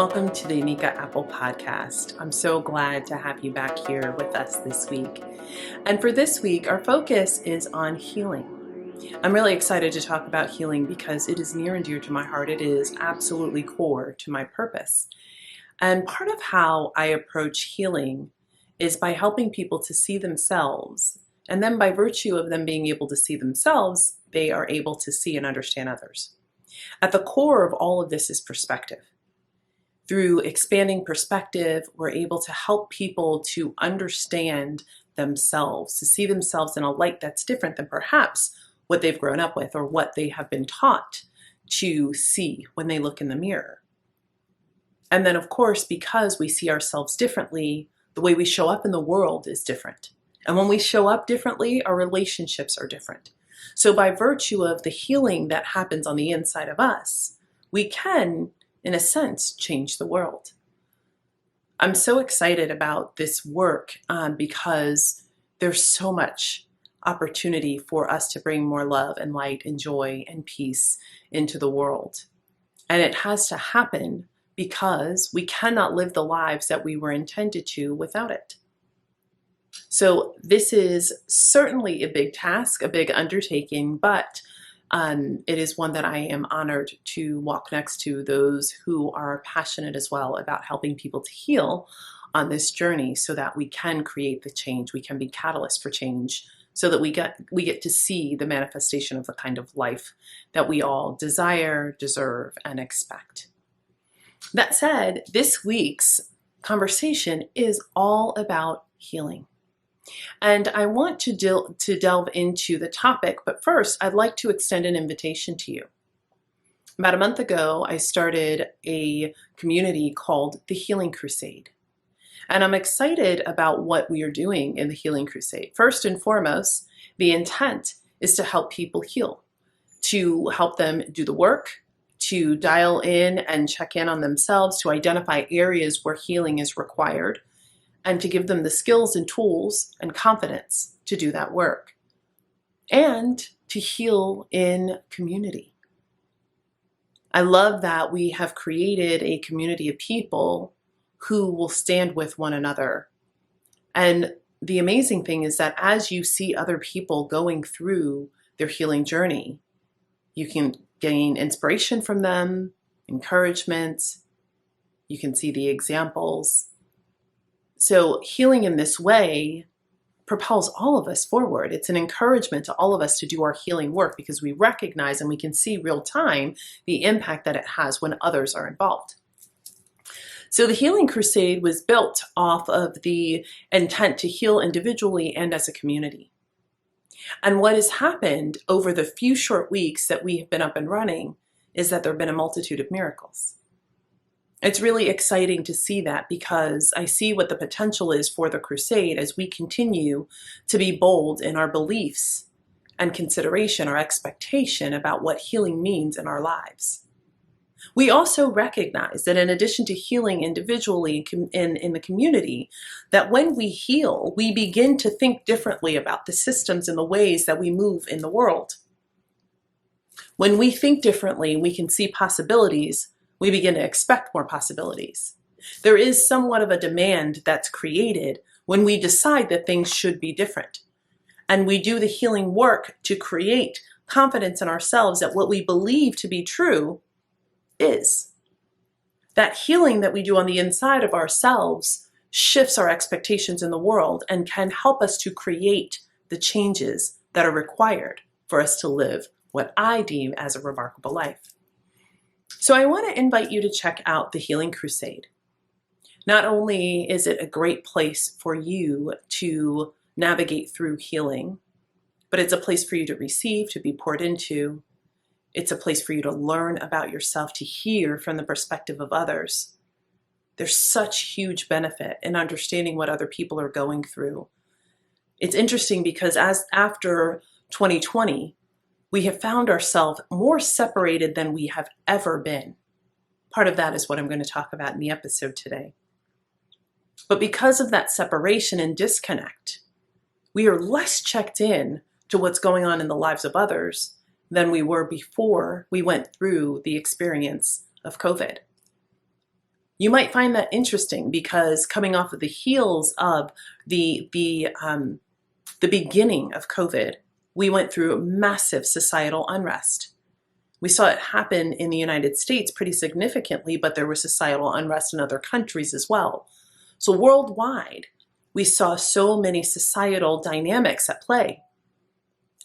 welcome to the Anika Apple Podcast. I'm so glad to have you back here with us this week. And for this week, our focus is on healing. I'm really excited to talk about healing because it is near and dear to my heart. It is absolutely core to my purpose. And part of how I approach healing is by helping people to see themselves. And then by virtue of them being able to see themselves, they are able to see and understand others. At the core of all of this is perspective. Through expanding perspective, we're able to help people to understand themselves, to see themselves in a light that's different than perhaps what they've grown up with or what they have been taught to see when they look in the mirror. And then, of course, because we see ourselves differently, the way we show up in the world is different. And when we show up differently, our relationships are different. So by virtue of the healing that happens on the inside of us, we can, in a sense, change the world. I'm so excited about this work because there's so much opportunity for us to bring more love and light and joy and peace into the world. And it has to happen because we cannot live the lives that we were intended to without it. So this is certainly a big task, a big undertaking, but it is one that I am honored to walk next to those who are passionate as well about helping people to heal on this journey so that we can create the change, we can be catalysts for change so that we get to see the manifestation of the kind of life that we all desire, deserve, and expect. That said, this week's conversation is all about healing. And I want to delve into the topic, but first I'd like to extend an invitation to you. About a month ago, I started a community called the Healing Crusade. And I'm excited about what we are doing in the Healing Crusade. First and foremost, the intent is to help people heal, to help them do the work, to dial in and check in on themselves, to identify areas where healing is required, and to give them the skills and tools and confidence to do that work, and to heal in community. I love that we have created a community of people who will stand with one another. And the amazing thing is that as you see other people going through their healing journey, you can gain inspiration from them, encouragement, you can see the examples. So healing in this way propels all of us forward. It's an encouragement to all of us to do our healing work because we recognize and we can see real time the impact that it has when others are involved. So the Healing Crusade was built off of the intent to heal individually and as a community. And what has happened over the few short weeks that we have been up and running is that there have been a multitude of miracles. It's really exciting to see that because I see what the potential is for the crusade as we continue to be bold in our beliefs and consideration, our expectation about what healing means in our lives. We also recognize that in addition to healing individually in the community, that when we heal, we begin to think differently about the systems and the ways that we move in the world. When we think differently, we can see possibilities. We begin to expect more possibilities. There is somewhat of a demand that's created when we decide that things should be different. And we do the healing work to create confidence in ourselves that what we believe to be true is. That healing that we do on the inside of ourselves shifts our expectations in the world and can help us to create the changes that are required for us to live what I deem as a remarkable life. So I want to invite you to check out the Healing Crusade. Not only is it a great place for you to navigate through healing, but it's a place for you to receive, to be poured into. It's a place for you to learn about yourself, to hear from the perspective of others. There's such huge benefit in understanding what other people are going through. It's interesting because after 2020, we have found ourselves more separated than we have ever been. Part of that is what I'm going to talk about in the episode today. But because of that separation and disconnect, we are less checked in to what's going on in the lives of others than we were before we went through the experience of COVID. You might find that interesting because coming off of the heels of the beginning of COVID, we went through massive societal unrest. We saw it happen in the United States pretty significantly, but there was societal unrest in other countries as well. So worldwide, we saw so many societal dynamics at play.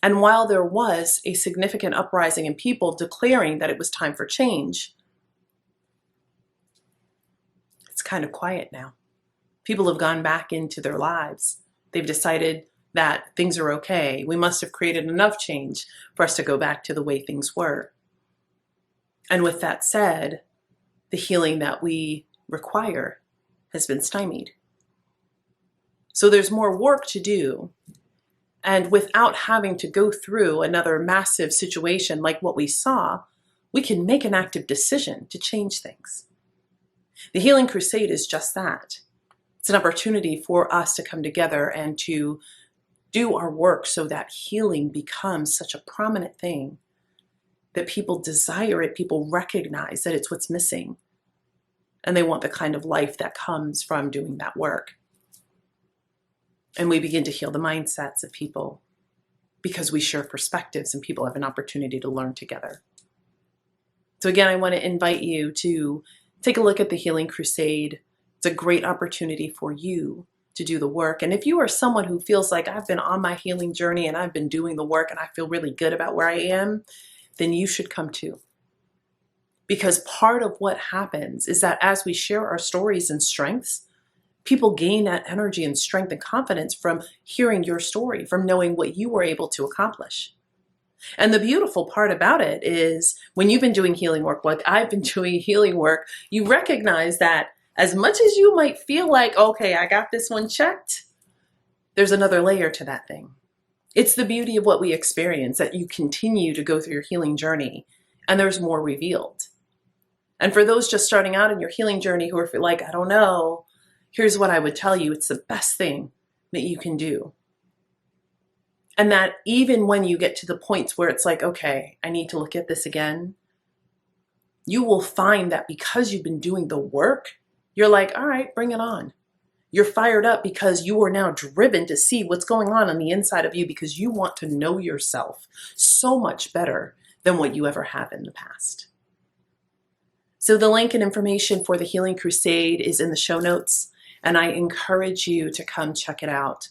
And while there was a significant uprising in people declaring that it was time for change, it's kind of quiet now. People have gone back into their lives. They've decided that things are okay. We must have created enough change for us to go back to the way things were. And with that said, the healing that we require has been stymied. So there's more work to do. And without having to go through another massive situation like what we saw, we can make an active decision to change things. The Healing Crusade is just that. It's an opportunity for us to come together and to do our work so that healing becomes such a prominent thing that people desire it, people recognize that it's what's missing, and they want the kind of life that comes from doing that work. And we begin to heal the mindsets of people because we share perspectives and people have an opportunity to learn together. So again, I want to invite you to take a look at the Healing Crusade. It's a great opportunity for you to do the work. And if you are someone who feels like I've been on my healing journey and I've been doing the work and I feel really good about where I am, then you should come too. Because part of what happens is that as we share our stories and strengths, people gain that energy and strength and confidence from hearing your story, from knowing what you were able to accomplish. And the beautiful part about it is when you've been doing healing work, like I've been doing healing work, you recognize that as much as you might feel like, okay, I got this one checked, there's another layer to that thing. It's the beauty of what we experience, that you continue to go through your healing journey and there's more revealed. And for those just starting out in your healing journey who are like, I don't know, here's what I would tell you. It's the best thing that you can do. And that even when you get to the points where it's like, okay, I need to look at this again, you will find that because you've been doing the work, you're like, all right, bring it on. You're fired up because you are now driven to see what's going on the inside of you because you want to know yourself so much better than what you ever have in the past. So the link and information for the Healing Crusade is in the show notes, and I encourage you to come check it out.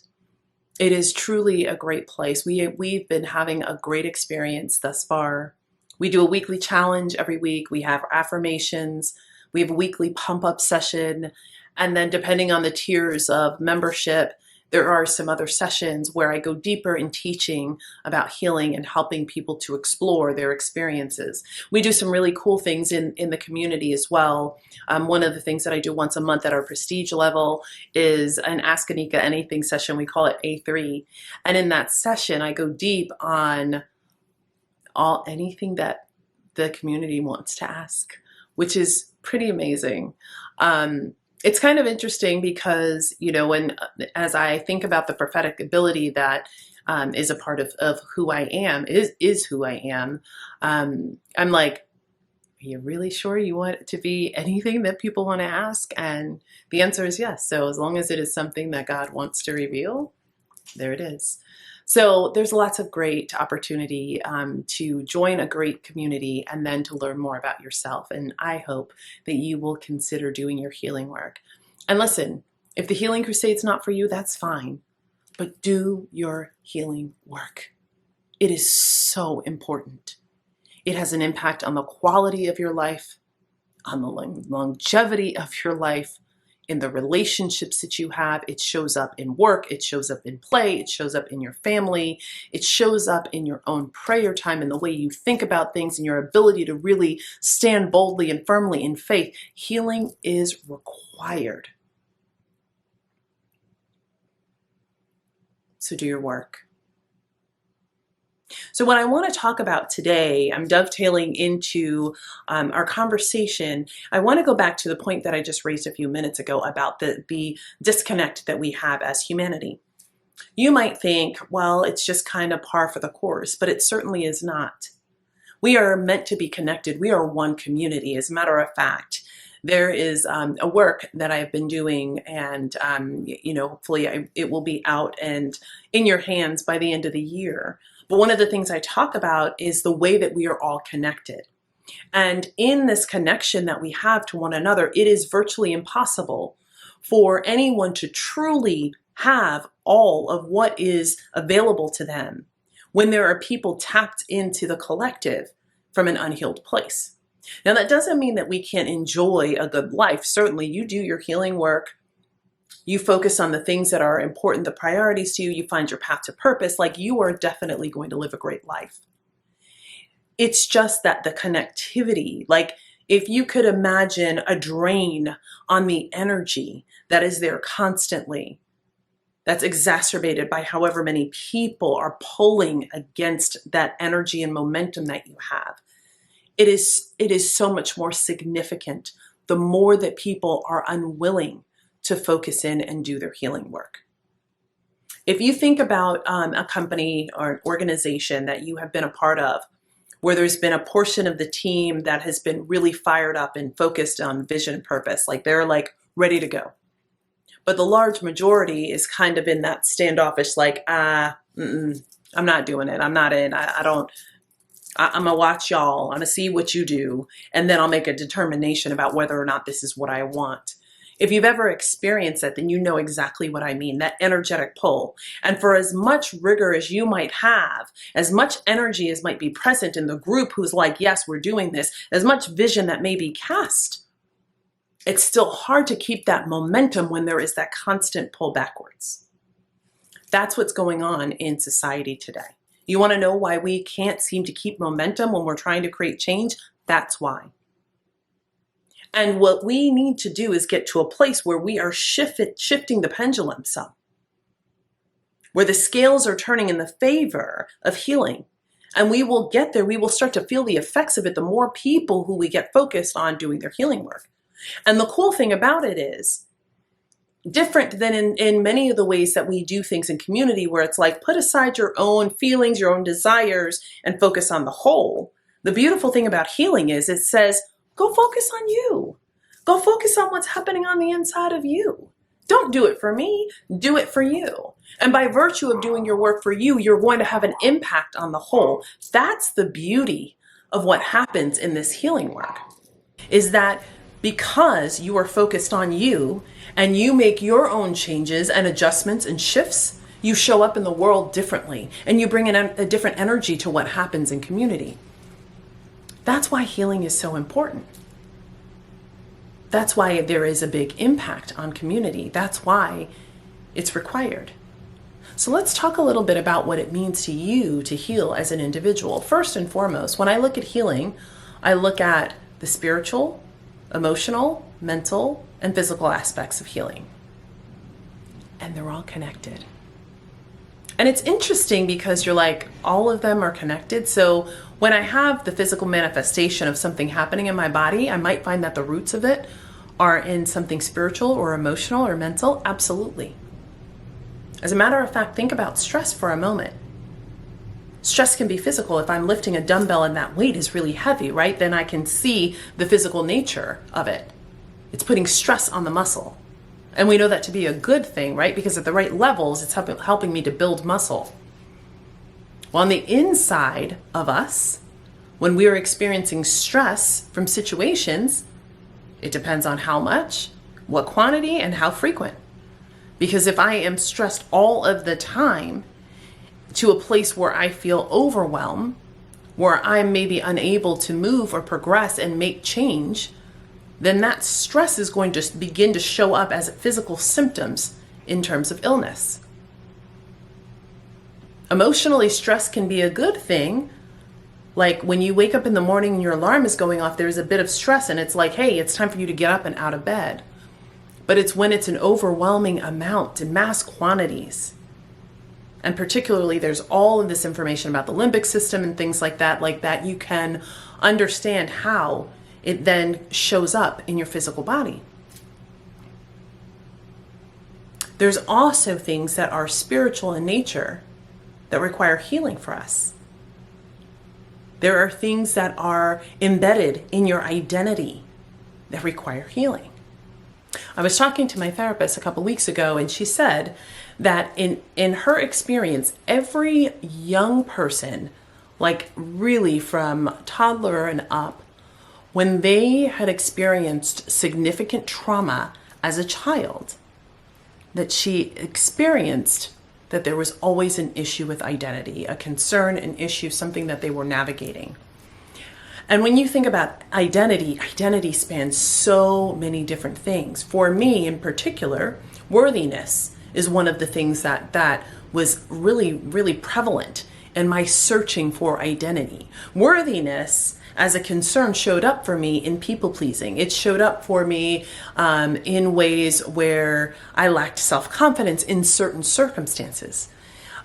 It is truly a great place. We've been having a great experience thus far. We do a weekly challenge every week. We have affirmations. We have a weekly pump-up session. And then depending on the tiers of membership, there are some other sessions where I go deeper in teaching about healing and helping people to explore their experiences. We do some really cool things in the community as well. One of the things that I do once a month at our prestige level is an Ask Anika Anything session. We call it A3. And in that session, I go deep on anything that the community wants to ask, which is pretty amazing. It's kind of interesting because, as I think about the prophetic ability that is a part of who I am, is who I am, I'm like, are you really sure you want it to be anything that people want to ask? And the answer is yes. So as long as it is something that God wants to reveal, there it is. So there's lots of great opportunity to join a great community and then to learn more about yourself. And I hope that you will consider doing your healing work. And listen, if the Healing Crusade's not for you, that's fine. But do your healing work. It is so important. It has an impact on the quality of your life, on the longevity of your life, in the relationships that you have. It shows up in work, it shows up in play, it shows up in your family, it shows up in your own prayer time and the way you think about things and your ability to really stand boldly and firmly in faith. Healing is required. So do your work. So what I want to talk about today, I'm dovetailing into our conversation. I want to go back to the point that I just raised a few minutes ago about the disconnect that we have as humanity. You might think, well, it's just kind of par for the course, but it certainly is not. We are meant to be connected. We are one community. As a matter of fact, There is a work that I've been doing, and hopefully it will be out and in your hands by the end of the year. But one of the things I talk about is the way that we are all connected. And in this connection that we have to one another, it is virtually impossible for anyone to truly have all of what is available to them when there are people tapped into the collective from an unhealed place. Now, that doesn't mean that we can't enjoy a good life. Certainly, you do your healing work. You focus on the things that are important, the priorities to you. You find your path to purpose. Like, you are definitely going to live a great life. It's just that the connectivity, like if you could imagine a drain on the energy that is there constantly, that's exacerbated by however many people are pulling against that energy and momentum that you have. It is so much more significant the more that people are unwilling to focus in and do their healing work. If you think about a company or an organization that you have been a part of, where there's been a portion of the team that has been really fired up and focused on vision and purpose, like they're like ready to go. But the large majority is kind of in that standoffish, like, I'm not doing it. I'm not in. I'm gonna watch y'all. I'm gonna see what you do. And then I'll make a determination about whether or not this is what I want. If you've ever experienced it, then you know exactly what I mean, that energetic pull. And for as much rigor as you might have, as much energy as might be present in the group who's like, yes, we're doing this, as much vision that may be cast, it's still hard to keep that momentum when there is that constant pull backwards. That's what's going on in society today. You want to know why we can't seem to keep momentum when we're trying to create change? That's why. And what we need to do is get to a place where we are shifting the pendulum some, where the scales are turning in the favor of healing. And we will get there. We will start to feel the effects of it the more people who we get focused on doing their healing work. And the cool thing about it is, different than in many of the ways that we do things in community, where it's like, put aside your own feelings, your own desires, and focus on the whole. The beautiful thing about healing is it says, go focus on you. Go focus on what's happening on the inside of you. Don't do it for me, do it for you. And by virtue of doing your work for you, you're going to have an impact on the whole. That's the beauty of what happens in this healing work, is that because you are focused on you and you make your own changes and adjustments and shifts, you show up in the world differently and you bring in a different energy to what happens in community. That's why healing is so important. That's why there is a big impact on community. That's why it's required. So let's talk a little bit about what it means to you to heal as an individual. First and foremost, when I look at healing, I look at the spiritual, emotional, mental, and physical aspects of healing. And they're all connected. And it's interesting because you're like, all of them are connected. So when I have the physical manifestation of something happening in my body, I might find that the roots of it are in something spiritual or emotional or mental. Absolutely. As a matter of fact, think about stress for a moment. Stress can be physical. If I'm lifting a dumbbell and that weight is really heavy, right? Then I can see the physical nature of it. It's putting stress on the muscle. And we know that to be a good thing, right? Because at the right levels, it's helping me to build muscle. Well, on the inside of us, when we are experiencing stress from situations, it depends on how much, what quantity, and how frequent. Because if I am stressed all of the time to a place where I feel overwhelmed, where I'm maybe unable to move or progress and make change, then that stress is going to begin to show up as physical symptoms in terms of illness. Emotionally, stress can be a good thing. Like when you wake up in the morning and your alarm is going off, there's a bit of stress and it's like, hey, it's time for you to get up and out of bed. But it's when it's an overwhelming amount in mass quantities. And particularly there's all of this information about the limbic system and things like that you can understand how it then shows up in your physical body. There's also things that are spiritual in nature that require healing for us. There are things that are embedded in your identity that require healing. I was talking to my therapist a couple weeks ago, and she said that in her experience, every young person, like really from toddler and up, when they had experienced significant trauma as a child, that she experienced that there was always an issue with identity, a concern, an issue, something that they were navigating. And when you think about identity spans so many different things. For me in particular, worthiness is one of the things that was really, really prevalent in my searching for identity. Worthiness as a concern showed up for me in people pleasing. It showed up for me in ways where I lacked self-confidence in certain circumstances.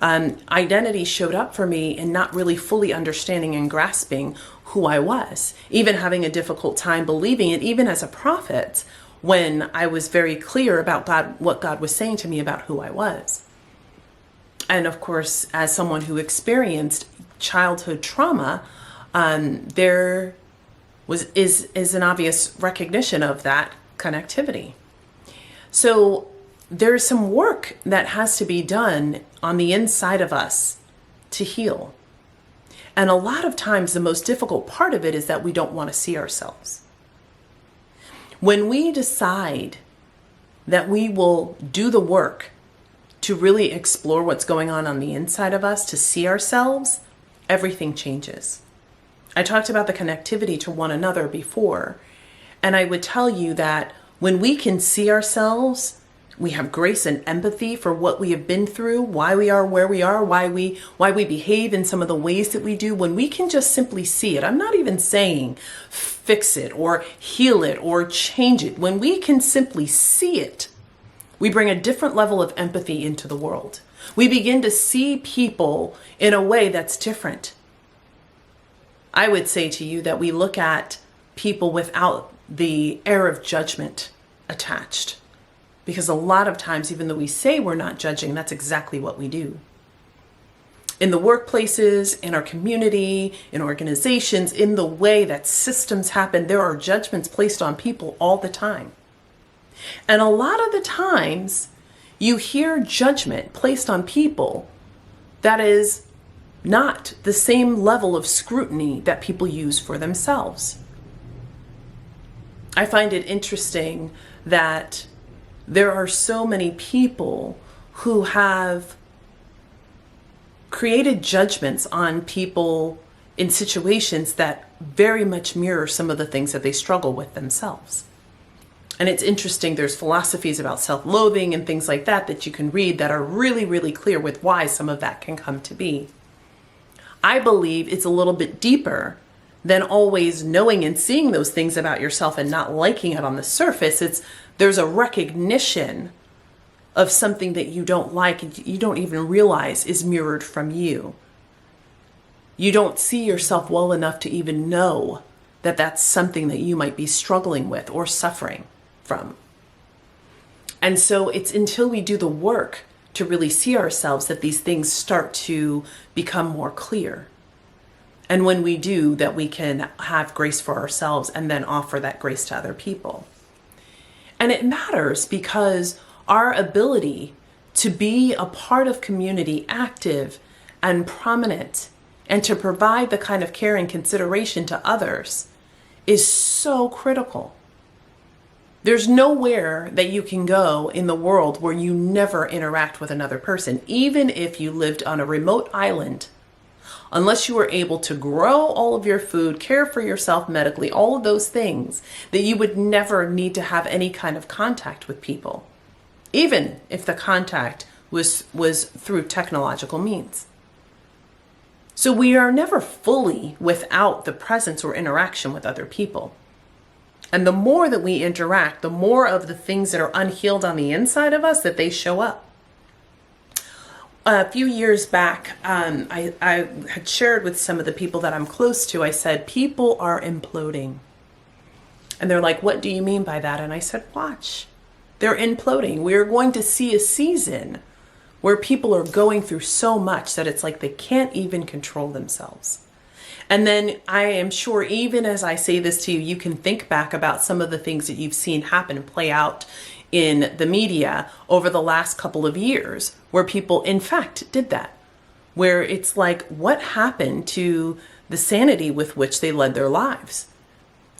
Identity showed up for me in not really fully understanding and grasping who I was, even having a difficult time believing it, even as a prophet, when I was very clear about God, what God was saying to me about who I was. And of course, as someone who experienced childhood trauma, there is an obvious recognition of that connectivity. So there's some work that has to be done on the inside of us to heal. And a lot of times the most difficult part of it is that we don't want to see ourselves. When we decide that we will do the work to really explore what's going on the inside of us, to see ourselves, everything changes. I talked about the connectivity to one another before, and I would tell you that when we can see ourselves, we have grace and empathy for what we have been through, why we are where we are, why we behave in some of the ways that we do. When we can just simply see it, I'm not even saying fix it or heal it or change it. When we can simply see it, we bring a different level of empathy into the world. We begin to see people in a way that's different. I would say to you that we look at people without the air of judgment attached. Because a lot of times, even though we say we're not judging, that's exactly what we do. In the workplaces, in our community, in organizations, in the way that systems happen, there are judgments placed on people all the time. And a lot of the times, you hear judgment placed on people that is not the same level of scrutiny that people use for themselves. I find it interesting that there are so many people who have created judgments on people in situations that very much mirror some of the things that they struggle with themselves. And it's interesting, there's philosophies about self-loathing and things like that that you can read that are really, really clear with why some of that can come to be. I believe it's a little bit deeper than always knowing and seeing those things about yourself and not liking it on the surface. There's a recognition of something that you don't like and you don't even realize is mirrored from you. You don't see yourself well enough to even know that that's something that you might be struggling with or suffering from. And so it's until we do the work to really see ourselves that these things start to become more clear. And when we do, that we can have grace for ourselves and then offer that grace to other people. And it matters because our ability to be a part of community, active and prominent, and to provide the kind of care and consideration to others is so critical. There's nowhere that you can go in the world where you never interact with another person, even if you lived on a remote island. Unless you were able to grow all of your food, care for yourself medically, all of those things, that you would never need to have any kind of contact with people, even if the contact was through technological means. So we are never fully without the presence or interaction with other people. And the more that we interact, the more of the things that are unhealed on the inside of us that they show up. A few years back, I had shared with some of the people that I'm close to, I said, people are imploding. And they're like, what do you mean by that? And I said, watch. They're imploding. We are going to see a season where people are going through so much that it's like they can't even control themselves. And then I am sure even as I say this to you, you can think back about some of the things that you've seen happen and play out in the media over the last couple of years where people in fact did that. Where it's like, what happened to the sanity with which they led their lives?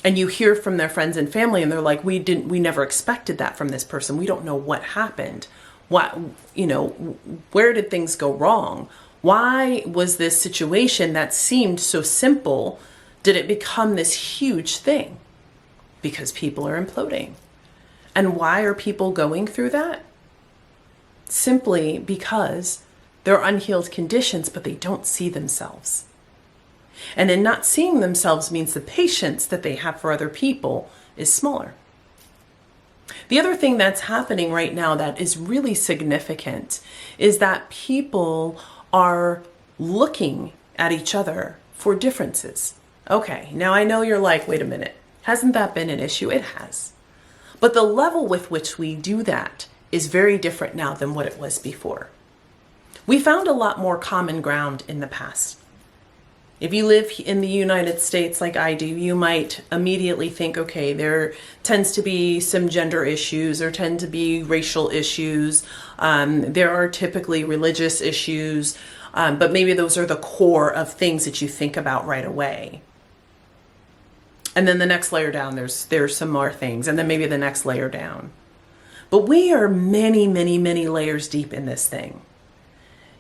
And you hear from their friends and family and they're like, we never expected that from this person. We don't know what happened. Where did things go wrong? Why was this situation that seemed so simple, did it become this huge thing? Because people are imploding. And why are people going through that? Simply because they're unhealed conditions, but they don't see themselves. And in not seeing themselves means the patience that they have for other people is smaller. The other thing that's happening right now that is really significant is that people are looking at each other for differences. Okay, now I know you're like, wait a minute, hasn't that been an issue? It has. But the level with which we do that is very different now than what it was before. We found a lot more common ground in the past. If you live in the United States like I do, you might immediately think, okay, there tends to be some gender issues, there tend to be racial issues, there are typically religious issues, but maybe those are the core of things that you think about right away. And then the next layer down, there's some more things, and then maybe the next layer down. But we are many, many, many layers deep in this thing.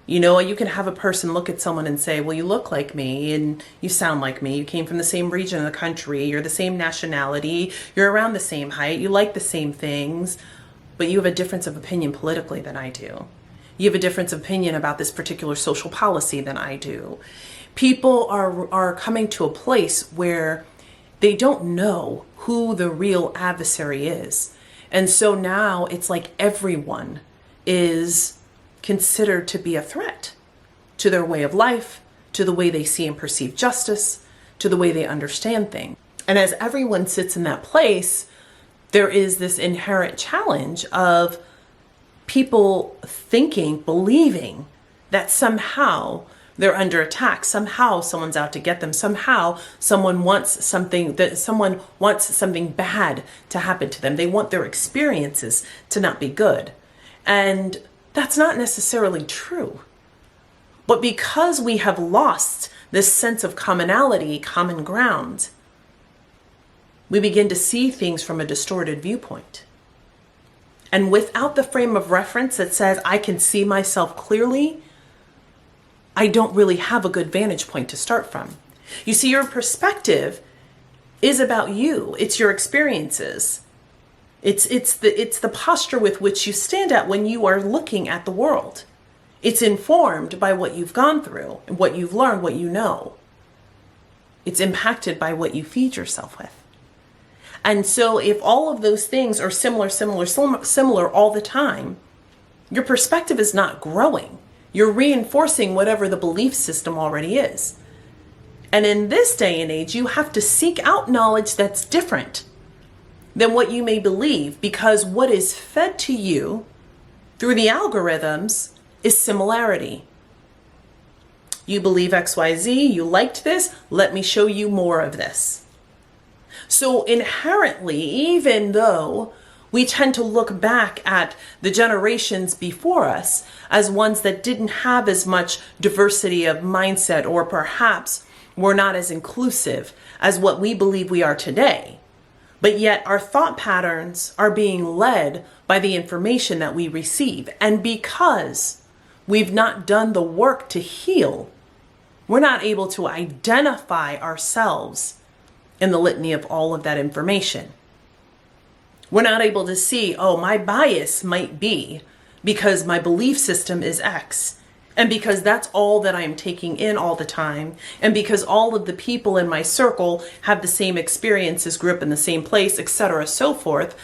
You can have a person look at someone and say, well, you look like me and you sound like me. You came from the same region of the country. You're the same nationality. You're around the same height. You like the same things, but you have a difference of opinion politically than I do. You have a difference of opinion about this particular social policy than I do. People are coming to a place where they don't know who the real adversary is. And so now it's like everyone is considered to be a threat to their way of life, to the way they see and perceive justice, to the way they understand things. And as everyone sits in that place, there is this inherent challenge of people thinking, believing that somehow they're under attack, somehow someone's out to get them, somehow someone wants something bad to happen to them. They want their experiences to not be good. And that's not necessarily true. But because we have lost this sense of commonality, common ground, we begin to see things from a distorted viewpoint. And without the frame of reference that says, I can see myself clearly, I don't really have a good vantage point to start from. You see, your perspective is about you. It's your experiences. It's the posture with which you stand at when you are looking at the world. It's informed by what you've gone through, what you've learned, what you know. It's impacted by what you feed yourself with. And so if all of those things are similar all the time, your perspective is not growing. You're reinforcing whatever the belief system already is. And in this day and age, you have to seek out knowledge that's different than what you may believe, because what is fed to you through the algorithms is similarity. You believe XYZ, you liked this, let me show you more of this. So inherently, even though we tend to look back at the generations before us as ones that didn't have as much diversity of mindset, or perhaps were not as inclusive as what we believe we are today, but yet our thought patterns are being led by the information that we receive. And because we've not done the work to heal, we're not able to identify ourselves in the litany of all of that information. We're not able to see, oh, my bias might be because my belief system is X, and because that's all that I'm taking in all the time, and because all of the people in my circle have the same experiences, grew up in the same place, etc., so forth.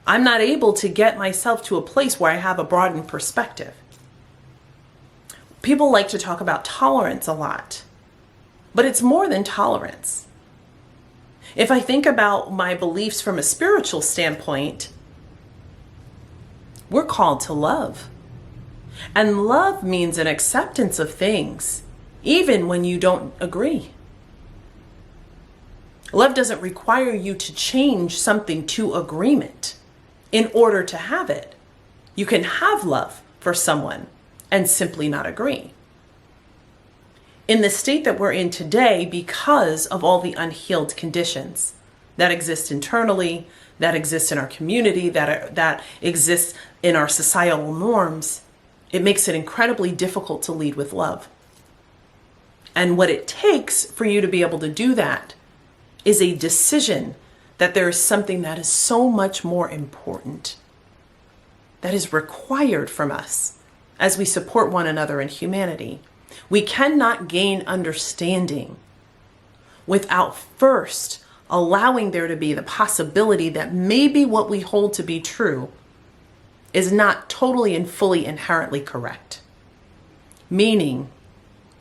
I'm not able to get myself to a place where I have a broadened perspective. People like to talk about tolerance a lot, but it's more than tolerance. If I think about my beliefs from a spiritual standpoint, we're called to love. And love means an acceptance of things, even when you don't agree. Love doesn't require you to change something to agreement in order to have it. You can have love for someone and simply not agree. In the state that we're in today, because of all the unhealed conditions that exist internally, that exist in our community, that exists in our societal norms, it makes it incredibly difficult to lead with love. And what it takes for you to be able to do that is a decision that there is something that is so much more important, that is required from us as we support one another in humanity. We cannot gain understanding without first allowing there to be the possibility that maybe what we hold to be true is not totally and fully inherently correct. Meaning,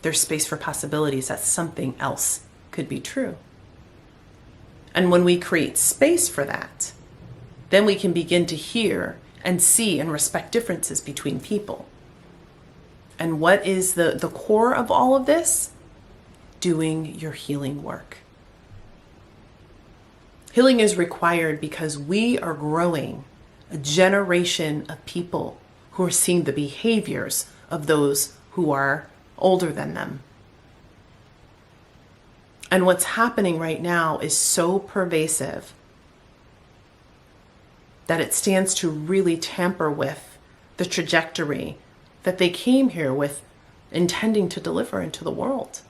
there's space for possibilities that something else could be true. And when we create space for that, then we can begin to hear and see and respect differences between people. And what is the core of all of this? Doing your healing work. Healing is required because we are growing a generation of people who are seeing the behaviors of those who are older than them. And what's happening right now is so pervasive that it stands to really tamper with the trajectory that they came here with, intending to deliver into the world.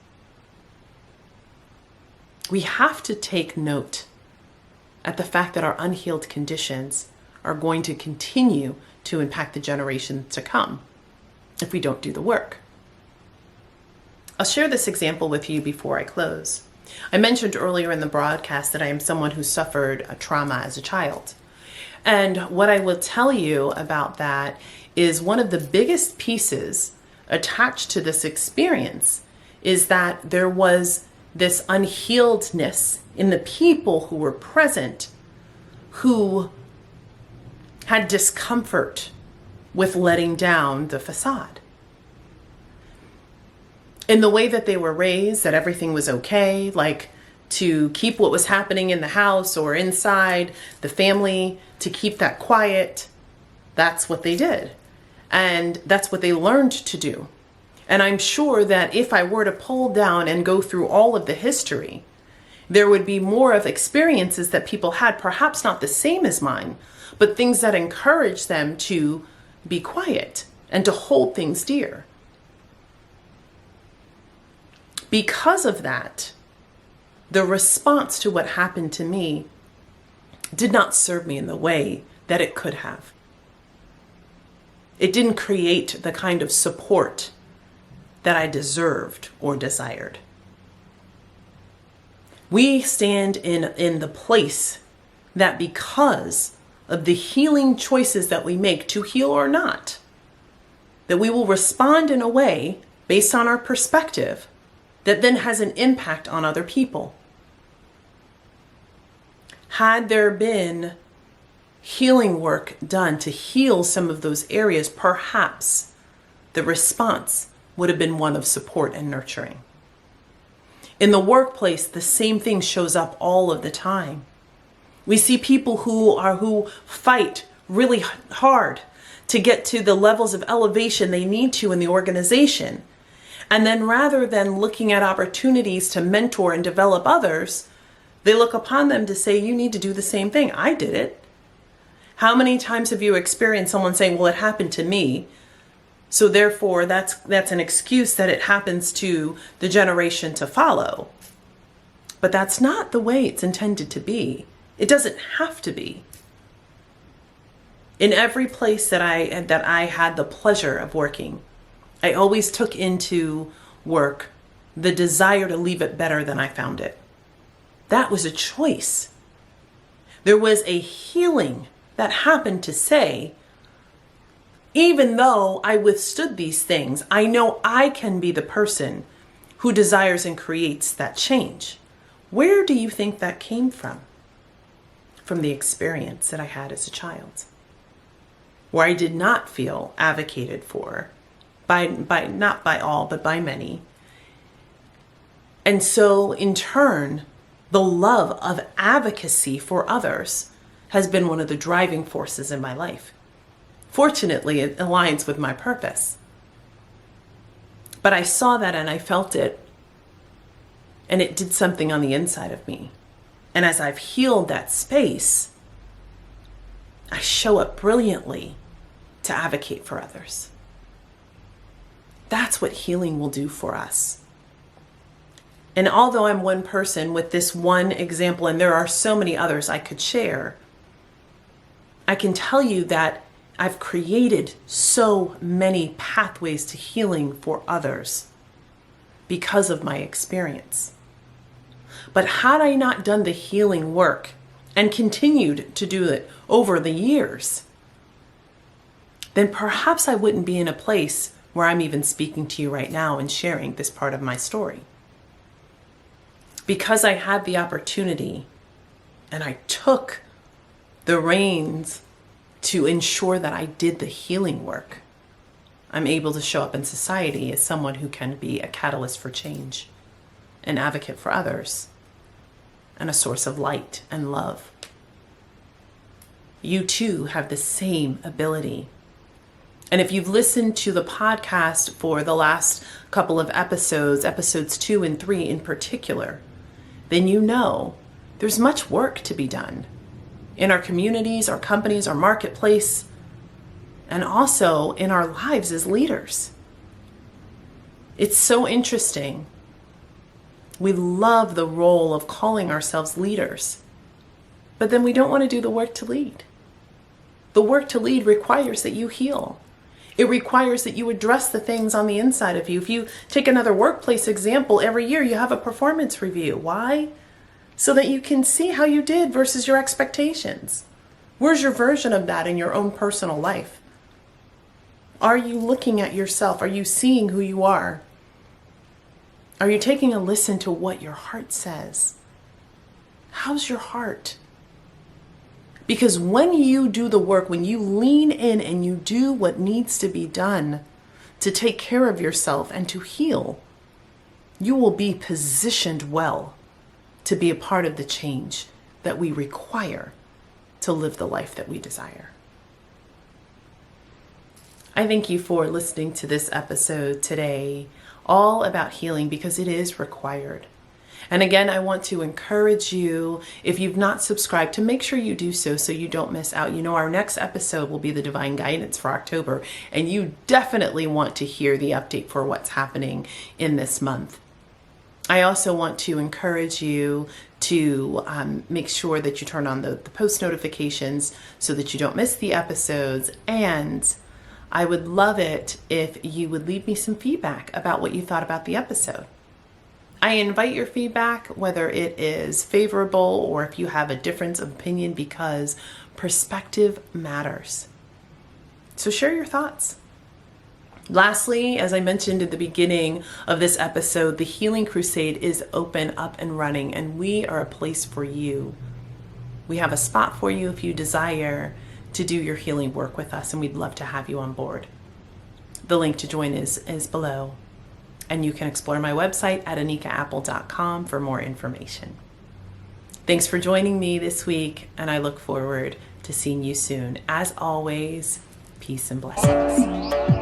We have to take note at the fact that our unhealed conditions are going to continue to impact the generations to come if we don't do the work. I'll share this example with you before I close. I mentioned earlier in the broadcast that I am someone who suffered a trauma as a child. And what I will tell you about that is one of the biggest pieces attached to this experience is that there was this unhealedness in the people who were present who had discomfort with letting down the facade. In the way that they were raised, that everything was okay, like to keep what was happening in the house or inside the family, to keep that quiet, that's what they did. And that's what they learned to do. And I'm sure that if I were to pull down and go through all of the history, there would be more of experiences that people had, perhaps not the same as mine, but things that encourage them to be quiet and to hold things dear. Because of that, the response to what happened to me did not serve me in the way that it could have. It didn't create the kind of support that I deserved or desired. We stand in the place that because of the healing choices that we make, to heal or not, that we will respond in a way based on our perspective that then has an impact on other people. Had there been healing work done to heal some of those areas, perhaps the response would have been one of support and nurturing. In the workplace, the same thing shows up all of the time. We see people who fight really hard to get to the levels of elevation they need to in the organization. And then rather than looking at opportunities to mentor and develop others, they look upon them to say, you need to do the same thing. I did it. How many times have you experienced someone saying, well, it happened to me, so therefore that's an excuse that it happens to the generation to follow? But that's not the way it's intended to be. It doesn't have to be. In every place that I had the pleasure of working, I always took into work the desire to leave it better than I found it. That was a choice. There was a healing that happened to say, even though I withstood these things, I know I can be the person who desires and creates that change. Where do you think that came from? From the experience that I had as a child, where I did not feel advocated for by not by all, but by many. And so in turn, The love of advocacy for others has been one of the driving forces in my life. Fortunately, it aligns with my purpose. But I saw that and I felt it, and it did something on the inside of me. And as I've healed that space, I show up brilliantly to advocate for others. That's what healing will do for us. And although I'm one person with this one example, and there are so many others I could share, I can tell you that I've created so many pathways to healing for others because of my experience. But had I not done the healing work and continued to do it over the years, then perhaps I wouldn't be in a place where I'm even speaking to you right now and sharing this part of my story. Because I had the opportunity and I took the reins to ensure that I did the healing work, I'm able to show up in society as someone who can be a catalyst for change, an advocate for others, and a source of light and love. You too have the same ability. And if you've listened to the podcast for the last couple of episodes 2 and 3 in particular, then you know there's much work to be done in our communities, our companies, our marketplace, and also in our lives as leaders. It's so interesting. We love the role of calling ourselves leaders, but then we don't want to do the work to lead. The work to lead requires that you heal. It requires that you address the things on the inside of you. If you take another workplace example, every year you have a performance review. Why? So that you can see how you did versus your expectations. Where's your version of that in your own personal life? Are you looking at yourself? Are you seeing who you are? Are you taking a listen to what your heart says? How's your heart? Because when you do the work, when you lean in and you do what needs to be done to take care of yourself and to heal, you will be positioned well to be a part of the change that we require to live the life that we desire. I thank you for listening to this episode today, all about healing, because it is required. And again, I want to encourage you, if you've not subscribed, to make sure you do so you don't miss out. You know, our next episode will be the Divine Guidance for October, and you definitely want to hear the update for what's happening in this month. I also want to encourage you to make sure that you turn on the post notifications so that you don't miss the episodes. And I would love it if you would leave me some feedback about what you thought about the episode. I invite your feedback, whether it is favorable or if you have a difference of opinion, because perspective matters. So share your thoughts. Lastly, as I mentioned at the beginning of this episode, the Healing Crusade is open, up and running, and we are a place for you. We have a spot for you if you desire to do your healing work with us, and we'd love to have you on board. The link to join is below. And you can explore my website at anikaapple.com for more information. Thanks for joining me this week, and I look forward to seeing you soon. As always, peace and blessings.